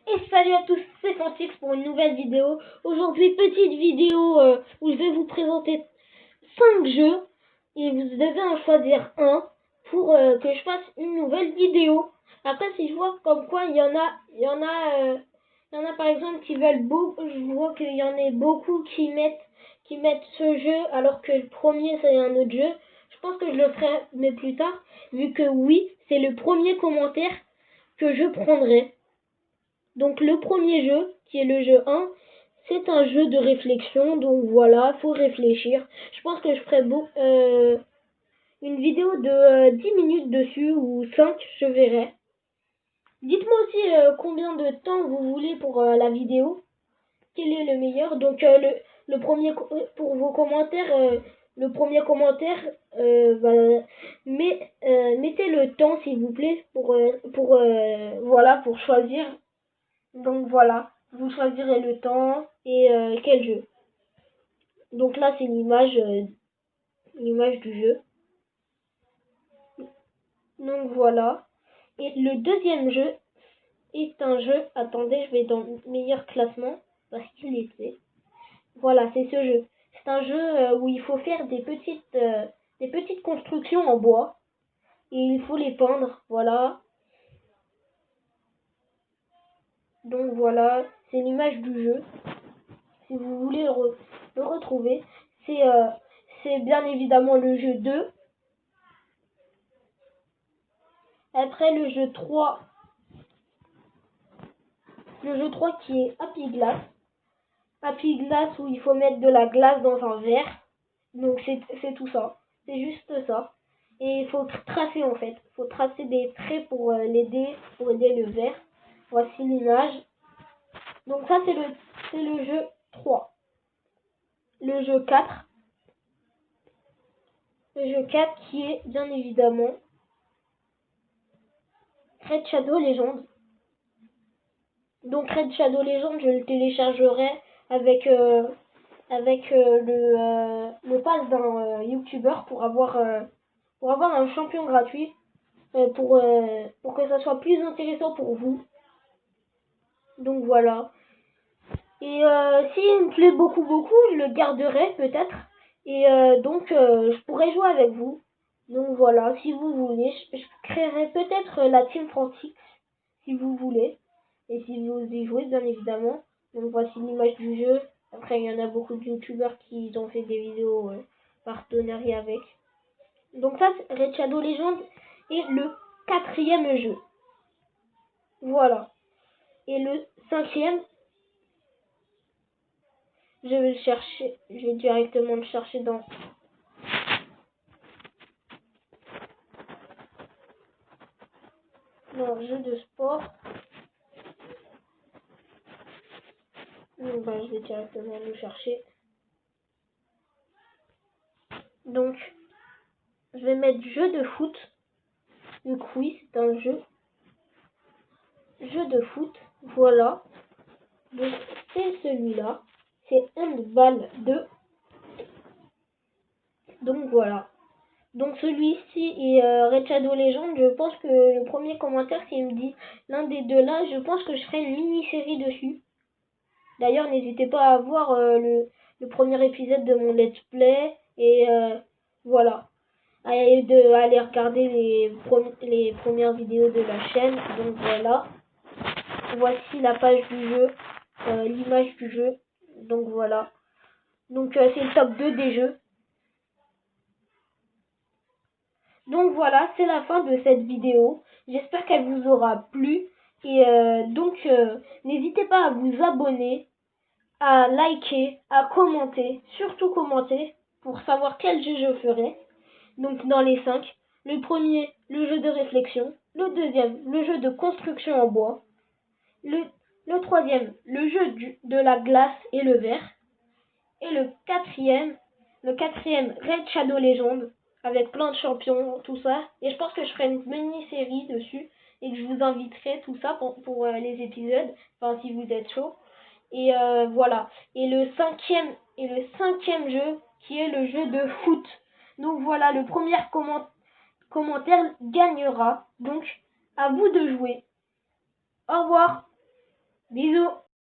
Et salut à tous, c'est Fantix pour une nouvelle vidéo. Aujourd'hui, petite vidéo où je vais vous présenter 5 jeux et vous devez en choisir un pour que je fasse une nouvelle vidéo. Après, si je vois comme quoi il y en a par exemple qui veulent beaucoup, je vois qu'il y en a beaucoup qui mettent ce jeu alors que le premier c'est un autre jeu. Je pense que je le ferai mais plus tard, vu que oui, c'est le premier commentaire que je prendrai. Donc le premier jeu, qui est le jeu 1, c'est un jeu de réflexion, donc voilà, faut réfléchir. Je pense que je ferai une vidéo de 10 minutes dessus, ou 5, je verrai. Dites-moi aussi combien de temps vous voulez pour la vidéo. Quel est le meilleur? Donc le premier, pour vos commentaires, le premier commentaire, mettez le temps s'il vous plaît voilà, pour choisir. Donc voilà, vous choisirez le temps et quel jeu. Donc là c'est l'image du jeu. Donc voilà. Et le deuxième jeu est un jeu, attendez, je vais dans le meilleur classement parce qu'il était. Voilà, c'est ce jeu. C'est un jeu où il faut faire des petites constructions en bois et il faut les peindre, voilà. Donc voilà, c'est l'image du jeu. Si vous voulez le retrouver, c'est bien évidemment le jeu 2. Après le jeu 3 qui est Happy Glass. Happy Glass où il faut mettre de la glace dans un verre. Donc c'est tout ça. C'est juste ça. Et il faut tracer en fait. Il faut tracer des traits pour aider le verre. Voici l'image. Donc ça c'est le jeu 3. Le jeu 4. Le jeu 4 qui est bien évidemment Raid Shadow Legends. Donc Raid Shadow Legends, je le téléchargerai avec le pass d'un YouTuber pour avoir un champion gratuit pour que ça soit plus intéressant pour vous. Donc voilà. Et s'il me plaît beaucoup, je le garderai peut-être. Et donc je pourrai jouer avec vous. Donc voilà, si vous voulez, je créerai peut-être la Team Fantix, si vous voulez. Et si vous y jouez, bien évidemment. Donc voici l'image du jeu. Après, il y en a beaucoup de youtubeurs qui ont fait des vidéos partenariat avec. Donc ça, c'est Raid Shadow Legends est le 4e jeu. Voilà. Et le 5e, je vais le chercher. Je vais directement le chercher dans... dans le jeu de sport. Donc, je vais directement le chercher. Donc, je vais mettre jeu de foot. Du coup, oui, c'est un jeu de foot. Voilà. Donc, c'est celui-là. C'est Handball 2. Donc, voilà. Donc, celui-ci est Raid Shadow Legends. Je pense que le premier commentaire, s'il me dit l'un des deux là, je pense que je ferai une mini-série dessus. D'ailleurs, n'hésitez pas à voir le premier épisode de mon let's play. Et voilà. Aller regarder les premières vidéos de la chaîne. Donc voilà. Voici la page du jeu, l'image du jeu. Donc voilà. Donc c'est le top 2 des jeux. Donc voilà, c'est la fin de cette vidéo. J'espère qu'elle vous aura plu. Et donc n'hésitez pas à vous abonner, à liker, à commenter, surtout commenter pour savoir quel jeu je ferai. Donc dans les 5, le premier, le jeu de réflexion, le deuxième, le jeu de construction en bois, le troisième, le jeu de la glace et le verre, et le quatrième, Raid Shadow Legends, avec plein de champions, tout ça. Et je pense que je ferai une mini-série dessus, et que je vous inviterai tout ça pour les épisodes, enfin si vous êtes chaud. Et voilà. Et le cinquième jeu, qui est le jeu de foot. Donc voilà, le premier commentaire gagnera. Donc, à vous de jouer. Au revoir. Bisous.